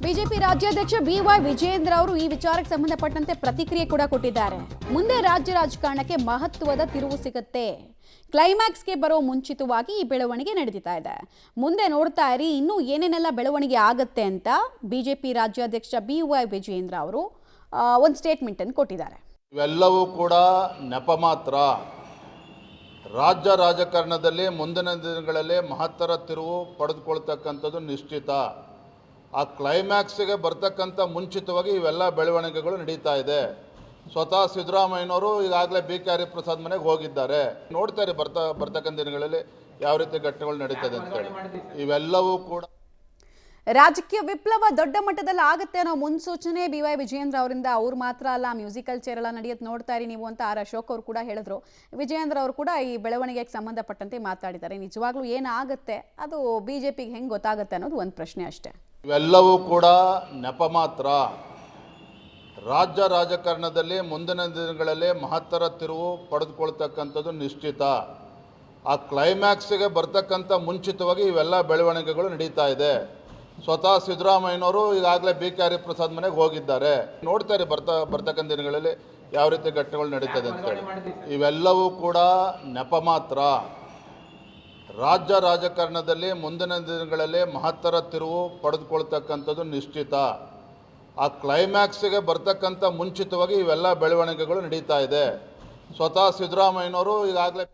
BJP ರಾಜ್ಯಾಧ್ಯಕ್ಷ B Y Vijayendra ಅವರು ಈ ವಿಚಾರಕ್ಕೆ ಸಂಬಂಧಪಟ್ಟಂತೆ ಪ್ರತಿಕ್ರಿಯೆ ಕೂಡ ಕೊಟ್ಟಿದ್ದಾರೆ. ಮುಂದೆ ರಾಜ್ಯ ರಾಜಕಾರಣಕ್ಕೆ ಮಹತ್ವದ ತಿರುವು ಸಿಗುತ್ತೆ. ಕ್ಲೈಮ್ಯಾಕ್ಸ್ಗೆ ಬರೋ ಮುಂಚಿತವಾಗಿ ಈ ಬೆಳವಣಿಗೆ ನಡೆದಿತಾ ಇದೆ. ಮುಂದೆ ನೋಡ್ತಾ ಇರಿ ಇನ್ನೂ ಏನೇನೆಲ್ಲ ಬೆಳವಣಿಗೆ ಆಗುತ್ತೆ ಅಂತ ಬಿಜೆಪಿ ರಾಜ್ಯಾಧ್ಯಕ್ಷ ಬಿವೈ ವಿಜಯೇಂದ್ರ ಅವರು ಒಂದು ಸ್ಟೇಟ್ಮೆಂಟ್ ಅನ್ನು ಕೊಟ್ಟಿದ್ದಾರೆ. ಇವೆಲ್ಲವೂ ಕೂಡ ನೆಪ ಮಾತ್ರ. ರಾಜ್ಯ ರಾಜಕಾರಣದಲ್ಲಿ ಮುಂದಿನ ದಿನಗಳಲ್ಲಿ ಮಹತ್ತರ ತಿರುವು ಪಡೆದುಕೊಳ್ತಕ್ಕಂಥದ್ದು ನಿಶ್ಚಿತ. ಆ ಕ್ಲೈಮ್ಯಾಕ್ಸ್ಗೆ ಬರ್ತಕ್ಕಂಥ ಮುಂಚಿತವಾಗಿ ಇವೆಲ್ಲ ಬೆಳವಣಿಗೆಗಳು ನಡೀತಾ ಇದೆ. ಸ್ವತಃ ಸಿದ್ದರಾಮಯ್ಯನವರು ಈಗಾಗಲೇ ಬಿ ಕೆ ಹರಿಪ್ರಸಾದ್ ಮನೆಗೆ ಹೋಗಿದ್ದಾರೆ. ನೋಡ್ತಾರೆ ಬರ್ತಕ್ಕಂಥ ದಿನಗಳಲ್ಲಿ ಯಾವ ರೀತಿ ಘಟನೆಗಳು ನಡೀತದೆ ಅಂತೇಳಿ. ಇವೆಲ್ಲವೂ ಕೂಡ ರಾಜಕೀಯ ವಿಪ್ಲವ ದೊಡ್ಡ ಮಟ್ಟದಲ್ಲಿ ಆಗುತ್ತೆ ಅನ್ನೋ ಮುನ್ಸೂಚನೆ ಬಿವೈ ವಿಜಯೇಂದ್ರ ಅವರಿಂದ. ಅವ್ರು ಮಾತ್ರ ಅಲ್ಲ, ಮ್ಯೂಸಿಕಲ್ ಚೇರ್ ಎಲ್ಲ ನಡೆಯೋದು ನೋಡ್ತಾ ಇರಿ ನೀವು ಅಂತ ಆರ್ ಅಶೋಕ್ ಅವರು ಕೂಡ ಹೇಳಿದ್ರು. ವಿಜಯೇಂದ್ರ ಅವರು ಕೂಡ ಈ ಬೆಳವಣಿಗೆಗೆ ಸಂಬಂಧಪಟ್ಟಂತೆ ಮಾತಾಡಿದ್ದಾರೆ. ನಿಜವಾಗ್ಲೂ ಏನಾಗುತ್ತೆ ಅದು ಬಿಜೆಪಿಗೆ ಹೆಂಗೆ ಗೊತ್ತಾಗುತ್ತೆ ಅನ್ನೋದು ಒಂದು ಪ್ರಶ್ನೆ ಅಷ್ಟೇ. ಇವೆಲ್ಲವೂ ಕೂಡ ನೆಪ ಮಾತ್ರ. ರಾಜ್ಯ ರಾಜಕಾರಣದಲ್ಲಿ ಮುಂದಿನ ದಿನಗಳಲ್ಲಿ ಮಹತ್ತರ ತಿರುವು ಪಡೆದುಕೊಳ್ತಕ್ಕಂಥದ್ದು ನಿಶ್ಚಿತ. ಆ ಕ್ಲೈಮ್ಯಾಕ್ಸ್ಗೆ ಬರ್ತಕ್ಕಂಥ ಮುಂಚಿತವಾಗಿ ಇವೆಲ್ಲ ಬೆಳವಣಿಗೆಗಳು ನಡೀತಾ ಇದೆ. ಸ್ವತಃ ಸಿದ್ದರಾಮಯ್ಯನವರು ಈಗಾಗಲೇ ಬಿ ಕೆ ಹರಿಪ್ರಸಾದ್ ಮನೆಗೆ ಹೋಗಿದ್ದಾರೆ. ನೋಡ್ತಾರೆ ಬರ್ತಕ್ಕಂಥ ದಿನಗಳಲ್ಲಿ ಯಾವ ರೀತಿ ಘಟನೆಗಳು ನಡೀತದೆ ಅಂತೇಳಿ. ಇವೆಲ್ಲವೂ ಕೂಡ ನೆಪ ಮಾತ್ರ. ರಾಜ್ಯ ರಾಜಕಾರಣದಲ್ಲಿ ಮುಂದಿನ ದಿನಗಳಲ್ಲಿ ಮಹತ್ತರ ತಿರುವು ಪಡೆದುಕೊಳ್ತಕ್ಕಂಥದ್ದು ನಿಶ್ಚಿತ. ಆ ಕ್ಲೈಮ್ಯಾಕ್ಸ್ಗೆ ಬರ್ತಕ್ಕಂಥ ಮುಂಚಿತವಾಗಿ ಇವೆಲ್ಲ ಬೆಳವಣಿಗೆಗಳು ನಡೀತಾ ಇದೆ. ಸ್ವತಃ ಸಿದ್ದರಾಮಯ್ಯನವರು ಈಗಾಗಲೇ